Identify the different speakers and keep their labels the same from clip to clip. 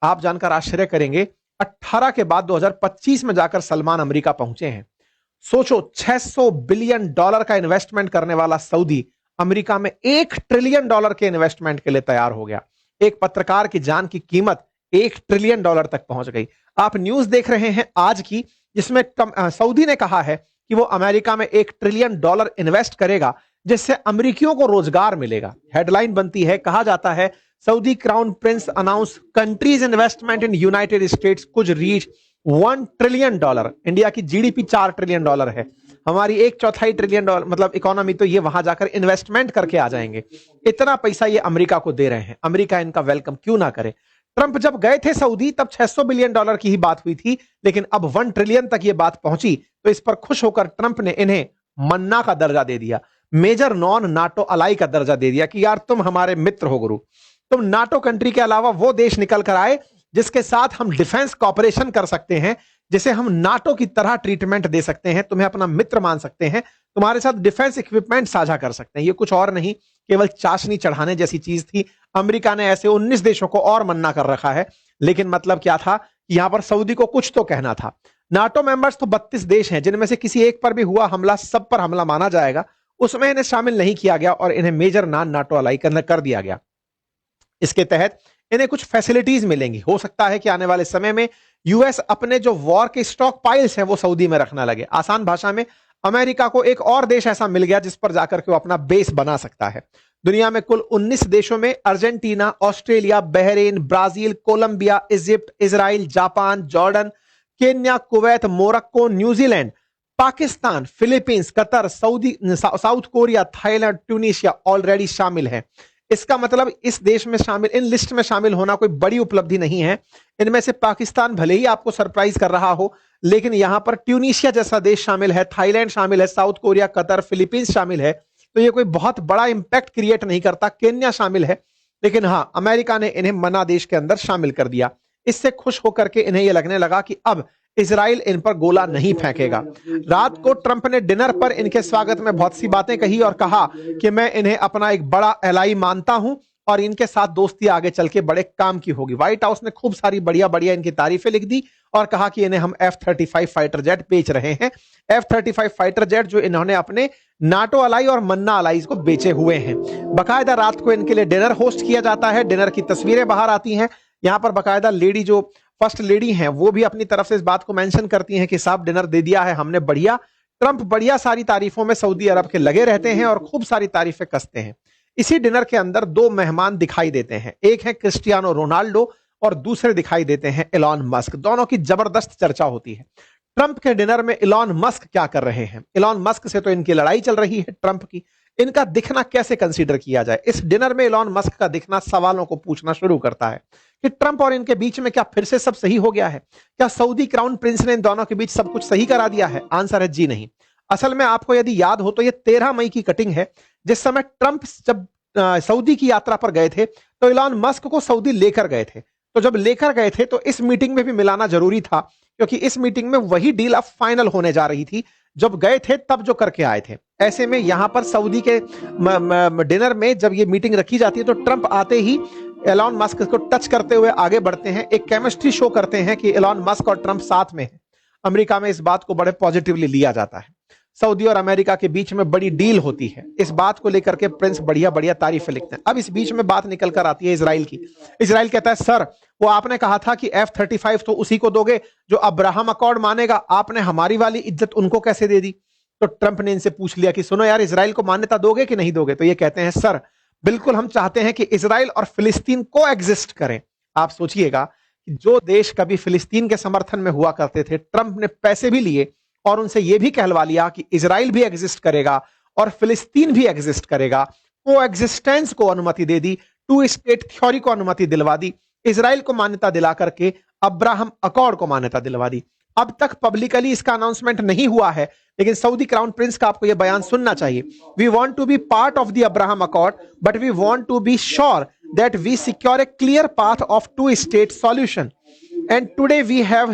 Speaker 1: आप जानकर आश्चर्य करेंगे, 18 के बाद 2025 में जाकर सलमान अमेरिका पहुंचे हैं। सोचो, $600 बिलियन का इन्वेस्टमेंट करने वाला सऊदी अमेरिका में $1 ट्रिलियन के इन्वेस्टमेंट के लिए तैयार हो गया। एक पत्रकार की जान की कीमत $1 ट्रिलियन तक पहुंच गई। आप न्यूज देख रहे हैं आज की, जिसमें सऊदी ने कहा है कि वो अमेरिका में $1 ट्रिलियन इन्वेस्ट करेगा, जिससे अमेरिकियों को रोजगार मिलेगा। हेडलाइन बनती है, कहा जाता है Saudi crown Prince announce countries investment in United states कुछ रीच $1 ट्रिलियन। इंडिया की जीडीपी $4 ट्रिलियन है, हमारी 1/4 ट्रिलियन मतलब इकोनॉमी, तो ये वहां जाकर इन्वेस्टमेंट करके आ जाएंगे। इतना पैसा ये अमेरिका को दे रहे हैं, अमेरिका इनका वेलकम क्यों ना करे। ट्रंप जब गए थे सऊदी तब $600 बिलियन की ही बात हुई थी, लेकिन अब $1 ट्रिलियन तक ये बात पहुंची, तो इस पर खुश होकर ट्रंप ने इन्हें मन्ना का दर्जा दे दिया, मेजर नॉन नाटो अलाई का दर्जा दे दिया कि यार तुम हमारे मित्र हो गुरु, तुम नाटो कंट्री के अलावा वो देश निकल कर आए जिसके साथ हम डिफेंस कॉपरेशन कर सकते हैं, जिसे हम नाटो की तरह ट्रीटमेंट दे सकते हैं, तुम्हें अपना मित्र मान सकते हैं, तुम्हारे साथ डिफेंस इक्विपमेंट साझा कर सकते हैं। ये कुछ और नहीं, केवल चाशनी चढ़ाने जैसी चीज थी। अमेरिका ने ऐसे 19 देशों को और मन्ना कर रखा है, लेकिन मतलब क्या था कि यहां पर सऊदी को कुछ तो कहना था। नाटो मेंबर्स तो 32 देश हैं, जिनमें से किसी एक पर भी हुआ हमला सब पर हमला माना जाएगा, उसमें इन्हें शामिल नहीं किया गया और इन्हें मेजर नॉन नाटो अलाई कर दिया गया। इसके तहत इन्हें कुछ फैसिलिटीज मिलेंगी। हो सकता है कि आने वाले समय में यूएस अपने जो वॉर के स्टॉक पाइल्स हैं वो सऊदी में रखना लगे। आसान भाषा में, अमेरिका को एक और देश ऐसा मिल गया जिस पर जाकर के वो अपना बेस बना सकता है। दुनिया में कुल 19 देशों में Argentina, Australia, Bahrain, Brazil, Colombia, Egypt, Israel, Japan, Jordan, Kenya, Kuwait, Morocco, New Zealand, Pakistan, Philippines, Qatar, South Korea, Thailand, Tunisia already शामिल है। इसका मतलब इस देश में शामिल, इन लिस्ट में शामिल होना कोई बड़ी उपलब्धि नहीं है। इनमें से पाकिस्तान भले ही आपको सरप्राइज कर रहा हो, लेकिन यहां पर ट्यूनीशिया जैसा देश शामिल है, थाईलैंड शामिल है, साउथ कोरिया, कतर, फिलीपींस शामिल है, तो ये कोई बहुत बड़ा इंपैक्ट क्रिएट नहीं करता। केन्या शामिल है, लेकिन हाँ, अमेरिका ने इन्हें मना देश के अंदर शामिल कर दिया। इससे खुश होकर के इन्हें यह लगने लगा कि अब इजराइल इन पर गोला नहीं फेंकेगा। रात को ट्रंप ने डिनर पर इनके स्वागत में बहुत सी बातें कही और कहा कि मैं इन्हें अपना एक बड़ा एलाई मानता हूं और इनके साथ दोस्ती आगे चल के बड़े काम की होगी। व्हाइट हाउस ने खूब सारी बढ़िया बढ़िया इनकी तारीफें लिख दी और कहा कि इन्हें हम F-35 फाइटर जेट बेच रहे हैं। F-35 फाइटर जेट जो इन्होंने अपने नाटो अलाई और मन्ना अलाइज को बेचे हुए हैं। बकायदा रात को इनके लिए डिनर होस्ट किया जाता है। डिनर की तस्वीरें बाहर आती हैं। यहां पर बकायदा लेडी, जो फर्स्ट लेडी हैं, वो भी अपनी तरफ से इस बात को मेंशन करती हैं कि साहब डिनर दे दिया है हमने, बढ़िया। ट्रंप बढ़िया सारी तारीफों में सऊदी अरब के लगे रहते हैं और खूब सारी तारीफें कसते हैं। इसी डिनर के अंदर दो मेहमान दिखाई देते हैं, एक है क्रिस्टियानो रोनाल्डो और दूसरे दिखाई देते हैं इलॉन मस्क। दोनों की जबरदस्त चर्चा होती है। ट्रंप के डिनर में इलॉन मस्क क्या कर रहे हैं, इलॉन मस्क से तो इनकी लड़ाई चल रही है ट्रंप की, इनका दिखना कैसे कंसीडर किया जाए। इस डिनर में इलॉन मस्क का दिखना सवालों को पूछना शुरू करता है कि ट्रंप और इनके बीच में क्या फिर से सब सही हो गया है, क्या सऊदी क्राउन प्रिंस ने इन दोनों के बीच सब कुछ सही करा दिया है। आंसर है जी नहीं। असल में आपको यदि याद हो तो ये 13 मई की कटिंग है, जिस समय ट्रंप जब सऊदी की यात्रा पर गए थे तो इलॉन मस्क को सऊदी लेकर गए थे। तो जब लेकर गए थे तो इस मीटिंग में भी मिलाना जरूरी था, क्योंकि इस मीटिंग में वही डील अब फाइनल होने जा रही थी जब गए थे तब जो करके आए थे। ऐसे में यहां पर सऊदी के डिनर में जब ये मीटिंग रखी जाती है तो ट्रंप आते ही एलॉन मस्क को टच करते हुए आगे बढ़ते हैं, एक केमिस्ट्री शो करते हैं कि एलॉन मस्क और ट्रंप साथ में है। अमेरिका में इस बात को बड़े पॉजिटिवली लिया जाता है। सऊदी और अमेरिका के बीच में बड़ी डील होती है। इस बात को लेकर के प्रिंस बढ़िया बढ़िया तारीफें लिखते हैं। अब इस बीच में बात निकल कर आती है इजराइल की। इजराइल कहता है सर, वो आपने कहा था कि F-35 तो उसी को दोगे जो अब्राहम अकॉर्ड मानेगा, आपने हमारी वाली इज्जत उनको कैसे दे दी। तो ट्रंप ने इनसे पूछ लिया कि सुनो यार, इजराइल को मान्यता दोगे कि नहीं दोगे। तो ये कहते हैं सर बिल्कुल, हम चाहते हैं कि इजराइल और फिलिस्तीन को एग्जिस्ट करें। आप सोचिएगा कि जो देश कभी फिलिस्तीन के समर्थन में हुआ करते थे, ट्रंप ने पैसे भी लिए और उनसे यह भी कहलवा लिया कि इजराइल भी एग्जिस्ट करेगा और फिलिस्तीन भी एग्जिस्ट करेगा। को एग्जिस्टेंस को अनुमति दे दी, 2 स्टेट थ्योरी को अनुमति दिलवा दी, इजराइल को मान्यता दिला करके अब्राहम अकॉर्ड को मान्यता दिलवा दी। अब तक पब्लिकली इसका अनाउंसमेंट नहीं हुआ है, लेकिन सऊदी क्राउन प्रिंस का आपको यह बयान सुनना चाहिए। We want to be part of the Abraham accord, but we want to be sure that we secure a clear path of 2 state solution and today we have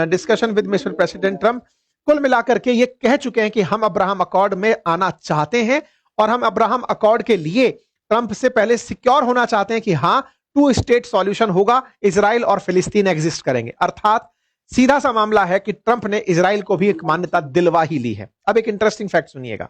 Speaker 1: discussion with Mister President Trump. कुल मिलाकर के ये कह चुके हैं कि हम Abraham accord में आना चाहते हैं और हम अब्राहम अकॉर्ड के लिए ट्रंप से पहले सिक्योर होना चाहते हैं कि हाँ, टू स्टेट सॉल्यूशन होगा, इजराइल और फिलिस्तीन एग्जिस्ट करेंगे। अर्थात सीधा सा मामला है कि ट्रंप ने इजराइल को भी एक मान्यता दिलवा ही ली है। अब एक इंटरेस्टिंग फैक्ट सुनिएगा,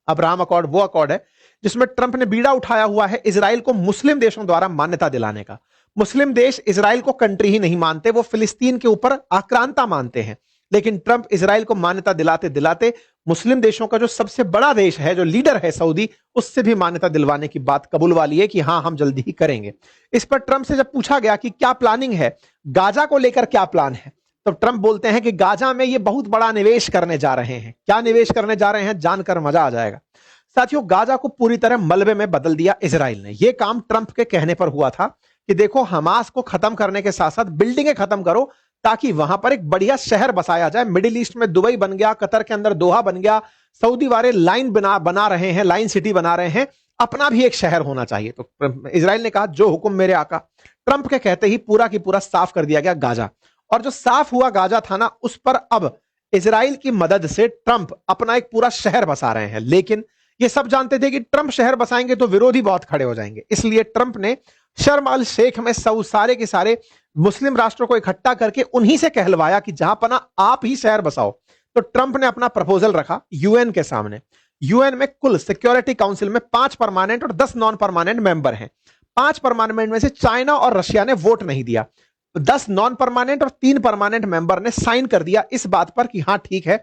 Speaker 1: अब्राहम अकॉर्ड वो अकॉर्ड है जिसमें ट्रंप ने बीड़ा उठाया हुआ है इजराइल को मुस्लिम देशों द्वारा मान्यता दिलाने का। मुस्लिम देश इजराइल को कंट्री ही नहीं मानते, वो फिलिस्तीन के ऊपर आक्रांता मानते हैं, लेकिन ट्रंप इजराइल को मान्यता दिलाते दिलाते मुस्लिम देशों का जो सबसे बड़ा देश है, जो लीडर है सऊदी, उससे भी मान्यता दिलवाने की बात कबूल वाली है कि हां हम जल्दी ही करेंगे। इस पर ट्रंप से जब पूछा गया कि क्या प्लानिंग है, गाजा को लेकर क्या प्लान है, तो ट्रंप बोलते हैं कि गाजा में ये बहुत बड़ा निवेश करने जा रहे हैं। क्या निवेश करने जा रहे हैं जानकर मजा आ जाएगा। साथियों, गाजा को पूरी तरह मलबे में बदल दिया इजराइल ने। यह काम ट्रंप के कहने पर हुआ था कि देखो हमास को खत्म करने के साथ साथ बिल्डिंगें खत्म करो ताकि वहां पर एक बढ़िया शहर बसाया जाए। मिडिल ईस्ट में दुबई बन गया, कतर के अंदर दोहा बन गया, सऊदी वाले लाइन बना रहे हैं, लाइन सिटी बना रहे हैं, अपना भी एक शहर होना चाहिए। तो इजराइल ने कहा जो हुक्म मेरे आका। ट्रंप के कहते ही पूरा की पूरा साफ कर दिया गया गाजा, और जो साफ हुआ गाजा था ना, उस पर अब इजराइल की मदद से ट्रंप अपना एक पूरा शहर बसा रहे हैं। लेकिन ये सब जानते थे कि ट्रंप शहर बसाएंगे तो विरोधी बहुत खड़े हो जाएंगे, इसलिए ट्रंप ने शर्म अल शेख में सारे के सारे मुस्लिम राष्ट्रों को इकट्ठा करके उन्हीं से कहलवाया कि जहां पना आप ही शहर बसाओ। तो ट्रंप ने अपना प्रपोजल रखा यूएन के सामने। यूएन में कुल सिक्योरिटी काउंसिल में 5 परमानेंट और 10 नॉन परमानेंट मेंबर हैं। 5 परमानेंट में से चाइना और रशिया ने वोट नहीं दिया, 10 नॉन परमानेंट और 3 परमानेंट मेंबर ने साइन कर दिया इस बात पर कि हां ठीक है,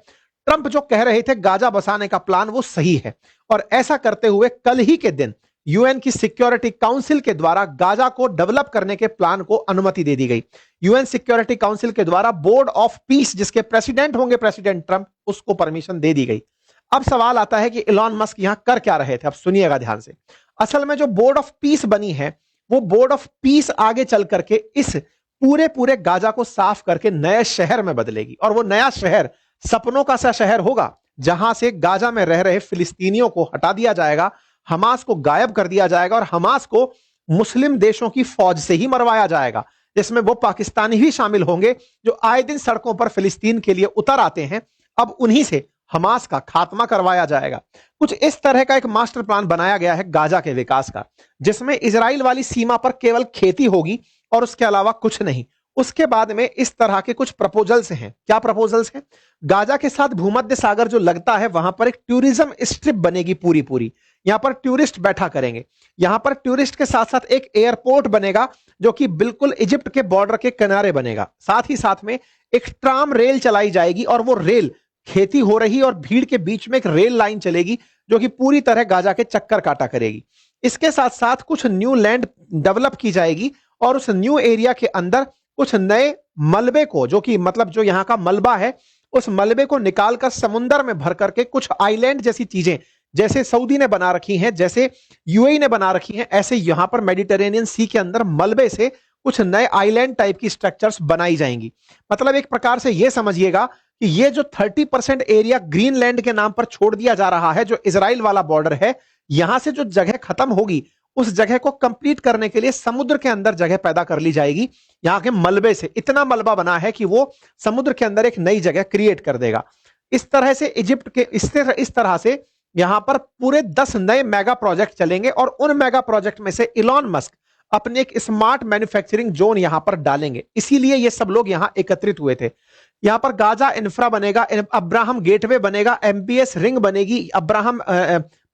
Speaker 1: ट्रंप जो कह रहे थे गाजा बसाने का प्लान वो सही है। और ऐसा करते हुए कल ही के दिन यूएन की सिक्योरिटी काउंसिल के द्वारा गाजा को डेवलप करने के प्लान को अनुमति दे दी गई। यूएन सिक्योरिटी काउंसिल के द्वारा बोर्ड ऑफ पीस, जिसके प्रेसिडेंट होंगे प्रेसिडेंट ट्रंप, उसको परमिशन दे दी गई। अब सवाल आता है कि इलॉन मस्क यहां कर क्या रहे थे। अब सुनिएगा ध्यान से। असल में जो बोर्ड ऑफ पीस बनी है, वो बोर्ड ऑफ पीस आगे चल करके इस पूरे गाजा को साफ करके नए शहर में बदलेगी, और वो नया शहर सपनों का सा शहर होगा, जहां से गाजा में रह रहे फिलिस्तीनियों को हटा दिया जाएगा, हमास को गायब कर दिया जाएगा, और हमास को मुस्लिम देशों की फौज से ही मरवाया जाएगा, जिसमें वो पाकिस्तानी भी शामिल होंगे जो आए दिन सड़कों पर फिलिस्तीन के लिए उतर आते हैं। अब उन्हीं से हमास का खात्मा करवाया जाएगा। कुछ इस तरह का एक मास्टर प्लान बनाया गया है गाजा के विकास का, जिसमें इजराइल वाली सीमा पर केवल खेती होगी और उसके अलावा कुछ नहीं। उसके बाद में इस तरह के कुछ प्रपोजल्स हैं। क्या प्रपोजल्स हैं? गाजा के साथ भूमध्य सागर जो लगता है, वहां पर एक टूरिज्म स्ट्रिप बनेगी पूरी। यहां पर टूरिस्ट बैठा करेंगे। यहां पर टूरिस्ट के साथ साथ एक एयरपोर्ट बनेगा जो कि बिल्कुल इजिप्ट के बॉर्डर के किनारे बनेगा। साथ ही साथ में एक ट्राम रेल चलाई जाएगी, और वो रेल खेती हो रही और भीड़ के बीच में एक रेल लाइन चलेगी जो कि पूरी तरह गाजा के चक्कर काटा करेगी। इसके साथ साथ कुछ न्यू लैंड डेवलप की जाएगी, और उस न्यू एरिया के अंदर कुछ नए मलबे को, जो कि मतलब जो यहां का मलबा है, उस मलबे को निकालकर समुंदर में भर करके कुछ आइलैंड जैसी चीजें, जैसे सऊदी ने बना रखी हैं, जैसे यूएई ने बना रखी हैं, ऐसे यहां पर मेडिटेरेनियन सी के अंदर मलबे से कुछ नए आइलैंड टाइप की स्ट्रक्चर्स बनाई जाएंगी। मतलब एक प्रकार से यह समझिएगा कि ये जो 30% एरिया ग्रीनलैंड के नाम पर छोड़ दिया जा रहा है, जो इजराइल वाला बॉर्डर है, यहां से जो जगह खत्म होगी, उस जगह को कंप्लीट करने के लिए समुद्र के अंदर जगह पैदा कर ली जाएगी। यहां के मलबे से इतना मलबा बना है कि वो समुद्र के अंदर एक नई जगह क्रिएट कर देगा। इस तरह से इजिप्ट के इस तरह से यहां पर पूरे 10 नए मेगा प्रोजेक्ट चलेंगे, और उन मेगा प्रोजेक्ट में से इलॉन मस्क अपने एक स्मार्ट मैन्युफैक्चरिंग जोन यहां पर डालेंगे। इसीलिए ये सब लोग यहां एकत्रित हुए थे। यहां पर गाजा इंफ्रा बनेगा, अब्राहम गेटवे बनेगा, एमबीएस रिंग बनेगी, अब्राहम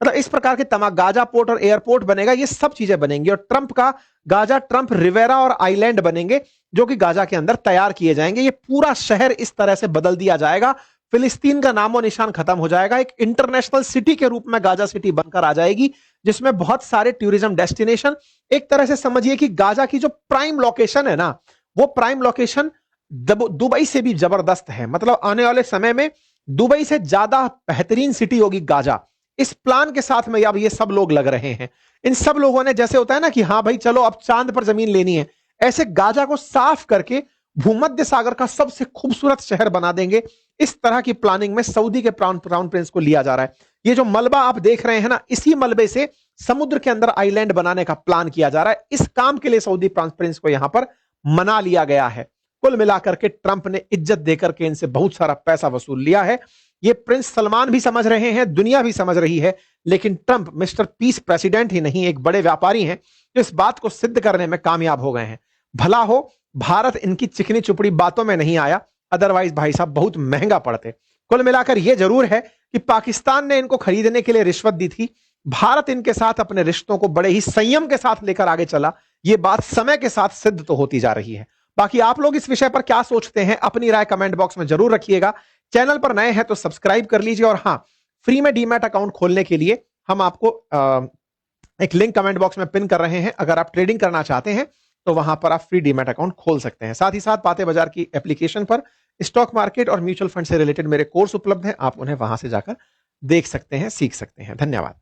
Speaker 1: मतलब इस प्रकार के तमाम, गाजा पोर्ट और एयरपोर्ट बनेगा, ये सब चीजें बनेंगी। और ट्रंप का गाजा ट्रंप रिवेरा और आइलैंड बनेंगे जो कि गाजा के अंदर तैयार किए जाएंगे। ये पूरा शहर इस तरह से बदल दिया जाएगा, फिलिस्तीन का नामो निशान खत्म हो जाएगा। एक इंटरनेशनल सिटी के रूप में गाजा सिटी बनकर आ जाएगी, जिसमें बहुत सारे टूरिज्म डेस्टिनेशन, एक तरह से समझिए कि गाजा की जो प्राइम लोकेशन है ना, वो प्राइम लोकेशन दुबई से भी जबरदस्त है। मतलब आने वाले समय में दुबई से ज्यादा बेहतरीन सिटी होगी गाजा। इस प्लान के साथ में अब ये सब लोग लग रहे हैं। इन सब लोगों ने, जैसे होता है ना कि हाँ भाई चलो अब चांद पर जमीन लेनी है, ऐसे गाजा को साफ करके भूमध्य सागर का सबसे खूबसूरत शहर बना देंगे। इस तरह की प्लानिंग में सऊदी के क्राउन प्रिंस को लिया जा रहा है। ये जो मलबा आप देख रहे हैं ना, इसी मलबे से समुद्र के अंदर आइलैंड बनाने का प्लान किया जा रहा है। इस काम के लिए सऊदी क्राउन प्रिंस को यहां पर मना लिया गया है। कुल मिलाकर के ट्रंप ने इज्जत देकर के इनसे बहुत सारा पैसा वसूल लिया है। ये प्रिंस सलमान भी समझ रहे हैं, दुनिया भी समझ रही है लेकिन ट्रंप मिस्टर पीस प्रेसिडेंट ही नहीं, एक बड़े व्यापारी हैं जो इस बात को सिद्ध करने में कामयाब हो गए हैं। भला हो भारत इनकी चिकनी चुपड़ी बातों में नहीं आया, अदरवाइज भाई साहब बहुत महंगा पड़ते। कुल मिलाकर यह जरूर है कि पाकिस्तान ने इनको खरीदने के लिए रिश्वत दी थी, भारत इनके साथ अपने रिश्तों को बड़े ही संयम के साथ लेकर आगे चला। यह बात समय के साथ सिद्ध तो होती जा रही है। बाकी आप लोग इस विषय पर क्या सोचते हैं, अपनी राय कमेंट बॉक्स में जरूर रखिएगा। चैनल पर नए हैं तो सब्सक्राइब कर लीजिए, और हां, फ्री में डीमैट अकाउंट खोलने के लिए हम आपको एक लिंक कमेंट बॉक्स में पिन कर रहे हैं। अगर आप ट्रेडिंग करना चाहते हैं तो वहां पर आप फ्री डीमैट अकाउंट खोल सकते हैं। साथ ही साथ बातें बाजार की एप्लीकेशन पर स्टॉक मार्केट और म्यूचुअल फंड से रिलेटेड मेरे कोर्स उपलब्ध हैं, आप उन्हें वहां से जाकर देख सकते हैं, सीख सकते हैं। धन्यवाद।